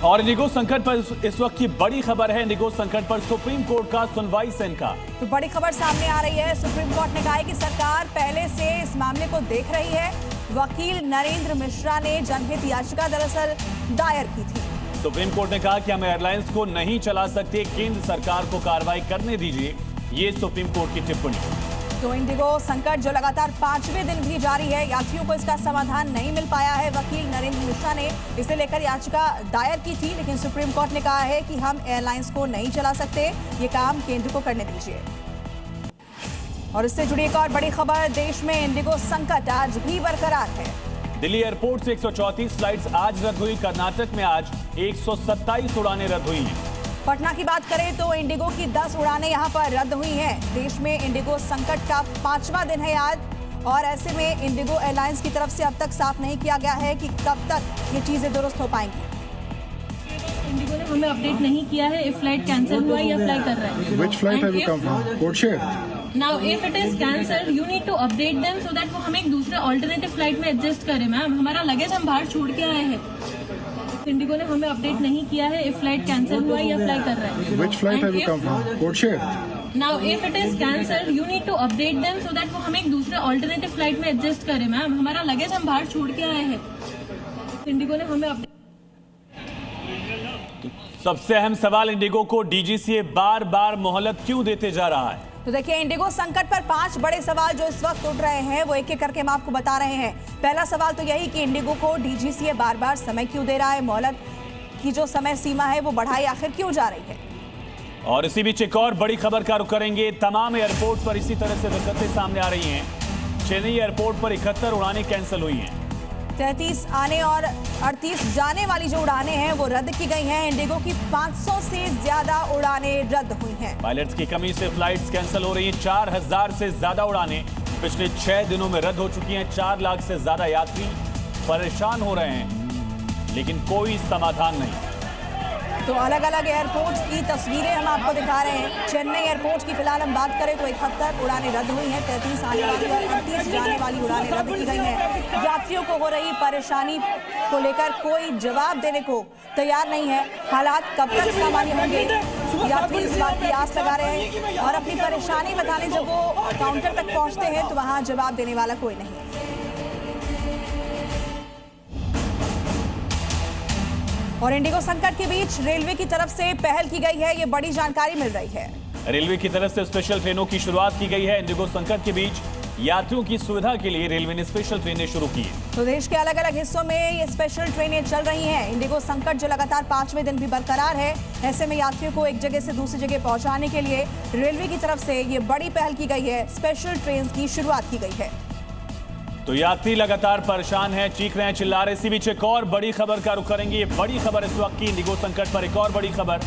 और इंडिगो संकट पर इस वक्त की बड़ी खबर है। इंडिगो संकट पर सुप्रीम कोर्ट का सुनवाई से इनकार। तो बड़ी खबर सामने आ रही है। सुप्रीम कोर्ट ने कहा है कि सरकार पहले से इस मामले को देख रही है। वकील नरेंद्र मिश्रा ने जनहित याचिका दरअसल दायर की थी। सुप्रीम कोर्ट ने कहा कि हम एयरलाइंस को नहीं चला सकते, केंद्र सरकार को कार्रवाई करने दीजिए। ये सुप्रीम कोर्ट की टिप्पणी। तो इंडिगो संकट जो लगातार 5वें दिन भी जारी है, यात्रियों को इसका समाधान नहीं मिल पाया है। वकील नरेंद्र मिश्रा ने इसे लेकर याचिका दायर की थी, लेकिन सुप्रीम कोर्ट ने कहा है कि हम एयरलाइंस को नहीं चला सकते, ये काम केंद्र को करने दीजिए। और इससे जुड़ी एक और बड़ी खबर, देश में इंडिगो संकट आज भी बरकरार है। दिल्ली एयरपोर्ट से 134 फ्लाइट्स आज रद्द हुई। कर्नाटक में आज 127 उड़ानें रद्द हुई हैं। पटना की बात करें तो इंडिगो की 10 उड़ानें यहां पर रद्द हुई हैं। देश में इंडिगो संकट का 5वां दिन है आज, और ऐसे में इंडिगो एयरलाइंस की तरफ से अब तक साफ नहीं किया गया है कि कब तक ये चीजें दुरुस्त हो पाएंगी। इंडिगो ने हमें अपडेट नहीं किया है if फ्लाइट कैंसिल हुआ या फ्लाई कर रहा है। Which flight have you come from? Codeshare? Now if it is cancelled, you need to update them so that वो हम एक दूसरे अल्टरनेटिव फ्लाइट में एडजस्ट करें। मैम, हमारा लगेज हम बाहर छोड़ के आए हैं। इंडिगो ने हमें अपडेट नहीं किया है if फ्लाइट कैंसिल हुआ या फ्लाई कर रहा है। Which flight have you come from? Codeshare? Now if it is cancelled, you need to update them so that वो हम एक दूसरे अल्टरनेटिव फ्लाइट में एडजस्ट करें। मैम, हमारा लगेज हम बाहर छोड़ के आए हैं। इंडिगो ने हमें अपडेट। सबसे अहम सवाल, इंडिगो को डीजीसीए बार बार मोहलत क्यों देते जा रहा है? तो देखिए, इंडिगो संकट पर 5 बड़े सवाल जो इस वक्त उठ रहे हैं, वो एक एक करके हम आपको बता रहे हैं। पहला सवाल तो यही कि इंडिगो को डीजीसीए बार बार समय क्यों दे रहा है, मोहलत की जो समय सीमा है वो बढ़ाई आखिर क्यों जा रही है। और इसी बीच एक और बड़ी खबर का रुख करेंगे। तमाम एयरपोर्ट पर इसी तरह से दिक्कतें सामने आ रही हैं। चेन्नई एयरपोर्ट पर 71 उड़ानें कैंसिल हुई हैं। 33 आने और 38 जाने वाली जो उड़ानें हैं वो रद्द की गई हैं। इंडिगो की 500 से ज्यादा उड़ानें रद्द हुई हैं। पायलट्स की कमी से फ्लाइट्स कैंसिल हो रही हैं। 4000 से ज्यादा उड़ानें पिछले 6 दिनों में रद्द हो चुकी हैं। 4 लाख से ज्यादा यात्री परेशान हो रहे हैं, लेकिन कोई समाधान नहीं। तो अलग अलग एयरपोर्ट्स की तस्वीरें हम आपको दिखा रहे हैं। चेन्नई एयरपोर्ट की फिलहाल हम बात करें तो 71 उड़ानें रद्द हुई हैं। 33 आने वाली और 38 जाने वाली उड़ानें रद्द की गई हैं। यात्रियों को हो रही परेशानी को लेकर कोई जवाब देने को तैयार नहीं है। हालात कब तक सामान्य होंगे, यात्री इस बात की आस लगा रहे हैं, और अपनी परेशानी बताने जब वो काउंटर तक पहुंचते हैं तो वहां जवाब देने वाला कोई नहीं। और इंडिगो संकट के बीच रेलवे की तरफ से पहल की गई है, ये बड़ी जानकारी मिल रही है। रेलवे की तरफ से स्पेशल ट्रेनों की शुरुआत की गई है। इंडिगो संकट के बीच यात्रियों की सुविधा के लिए रेलवे ने स्पेशल ट्रेनें शुरू की हैं। तो देश के अलग अलग हिस्सों में ये स्पेशल ट्रेनें चल रही हैं। इंडिगो संकट जो लगातार 5वें दिन भी बरकरार है, ऐसे में यात्रियों को एक जगह से दूसरी जगह पहुंचाने के लिए रेलवे की तरफ से ये बड़ी पहल की गई है। स्पेशल ट्रेन की शुरुआत की गई है। तो यात्री लगातार परेशान हैं, चीख रहे हैं, चिल्ला रहे हैं। इसी बीच एक और बड़ी खबर का रुख करेंगे। ये बड़ी खबर इस वक्त की इंडिगो संकट पर एक और बड़ी खबर,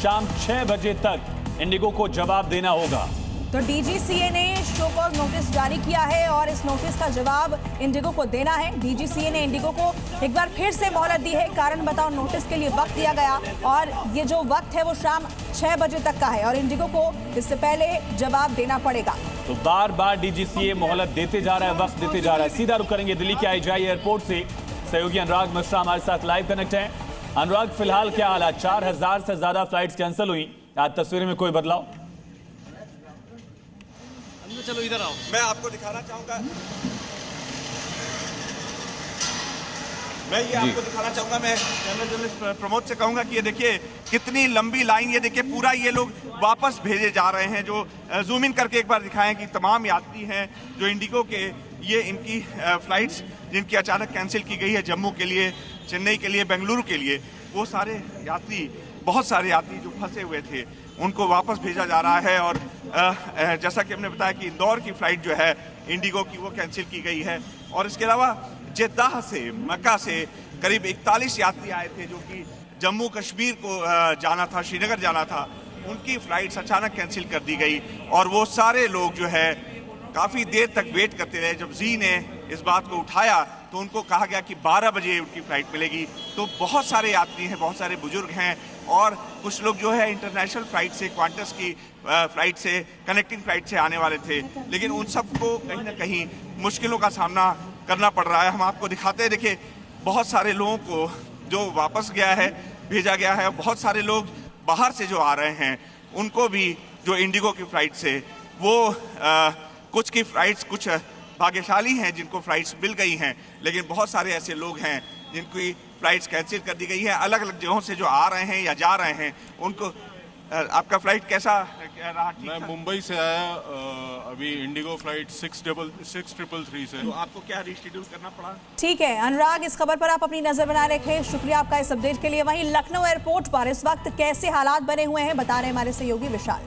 शाम 6 बजे तक इंडिगो को जवाब देना होगा। तो डीजीसीए ने शो कॉज नोटिस जारी किया है और इस नोटिस का जवाब इंडिगो को देना है। डीजीसीए ने इंडिगो को एक बार फिर से मोहलत दी है। कारण बताओ नोटिस के लिए वक्त दिया गया, और ये जो वक्त है वो शाम 6 बजे तक का है, और इंडिगो को इससे पहले जवाब देना पड़ेगा। तो बार बार डीजीसीए मोहलत देते जा रहा है, वक्त देते जा रहा है। सीधा रुख करेंगे दिल्ली के आईजीआई एयरपोर्ट से। सहयोगी अनुराग मिश्रा हमारे साथ लाइव कनेक्ट हैं। अनुराग, फिलहाल क्या हाल है? 4000 से ज्यादा फ्लाइट्स कैंसिल हुई। आज तस्वीर में कोई बदलाव? चलो इधर आओ, मैं आपको दिखाना चाहूंगा। मैं जनरल जर्नलिस्ट प्रमोद से कहूंगा कि ये देखिए कितनी लंबी लाइन, ये देखिए पूरा ये लोग वापस भेजे जा रहे हैं। जो जूम इन करके एक बार दिखाएं कि तमाम यात्री हैं जो इंडिगो के, ये इनकी फ्लाइट्स जिनकी अचानक कैंसिल की गई है जम्मू के लिए, चेन्नई के लिए, बेंगलुरु के लिए, वो सारे यात्री, बहुत सारे यात्री जो फंसे हुए थे उनको वापस भेजा जा रहा है। और जैसा कि हमने बताया कि इंदौर की फ़्लाइट जो है इंडिगो की वो कैंसिल की गई है। और इसके अलावा जेद्दाह से, मक्का से करीब 41 यात्री आए थे जो कि जम्मू कश्मीर को जाना था, श्रीनगर जाना था, उनकी फ़्लाइट्स अचानक कैंसिल कर दी गई। और वो सारे लोग जो है काफ़ी देर तक वेट करते रहे। जब जी ने इस बात को उठाया तो उनको कहा गया कि 12 बजे उनकी फ़्लाइट मिलेगी। तो बहुत सारे यात्री हैं, बहुत सारे बुजुर्ग हैं, और कुछ लोग जो है इंटरनेशनल फ़्लाइट से, क्वांटस की फ़्लाइट से, कनेक्टिंग फ़्लाइट से आने वाले थे, लेकिन उन सबको कहीं ना कहीं मुश्किलों का सामना करना पड़ रहा है। हम आपको दिखाते हैं, देखिए बहुत सारे लोगों को जो वापस गया है, भेजा गया है। बहुत सारे लोग बाहर से जो आ रहे हैं उनको भी जो इंडिगो की फ़्लाइट से वो कुछ की फ़्लाइट्स कुछ भाग्यशाली हैं जिनको फ़्लाइट्स मिल गई हैं, लेकिन बहुत सारे ऐसे लोग हैं जिनकी फ़्लाइट्स कैंसिल कर दी गई है। अलग अलग जगहों से जो आ रहे हैं या जा रहे हैं उनको आपका फ़्लाइट कैसा रहा? मैं मुंबई से आया, अभी इंडिगो फ्लाइट 6333 से। तो आपको क्या रीशेड्यूल करना पड़ा? ठीक है अनुराग, इस खबर पर आप अपनी नजर बनाए रखें। शुक्रिया आपका इस अपडेट के लिए। वहीं लखनऊ एयरपोर्ट पर इस वक्त कैसे हालात बने हुए हैं बता रहे हमारे सहयोगी विशाल।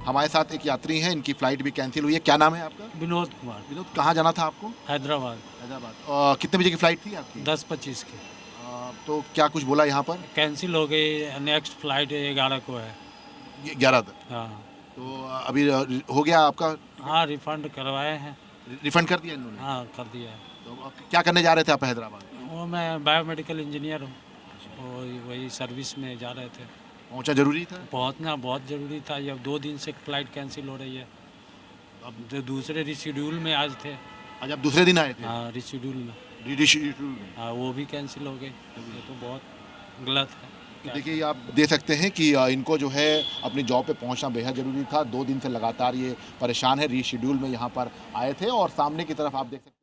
हमारे साथ एक यात्री हैं, इनकी फ्लाइट भी कैंसिल हुई है। क्या नाम है आपका? विनोद कुमार। विनोद, कहाँ जाना था आपको? हैदराबाद। हैदराबाद। कितने बजे की फ्लाइट थी आपकी? 10:25 की। तो क्या कुछ बोला यहाँ पर? कैंसिल हो गई, नेक्स्ट फ्लाइट 11 को है। 11 तक? हाँ। तो अभी हो गया आपका? हाँ, रिफंड करवाए हैं। रिफंड कर दिया इन्होंने? हाँ, कर दिया है। तो क्या करने जा रहे थे आप हैदराबाद? वो मैं बायोमेडिकल इंजीनियर हूँ, वही सर्विस में जा रहे थे। पहुँचा जरूरी था? पहुँचना बहुत ज़रूरी था। ये अब 2 दिन से फ्लाइट कैंसिल हो रही है। अब दूसरे रिशेड्यूल में आज थे। आज आप दूसरे दिन आए थे? हाँ, रिशेड्यूल में। हाँ, वो भी कैंसिल हो गए। ये तो बहुत गलत है। देखिए, आप देख सकते हैं कि इनको जो है अपनी जॉब पे पहुंचना बेहद ज़रूरी था। 2 दिन से लगातार ये परेशान है, रीशेड्यूल में यहाँ पर आए थे और सामने की तरफ आप देख सकते हैं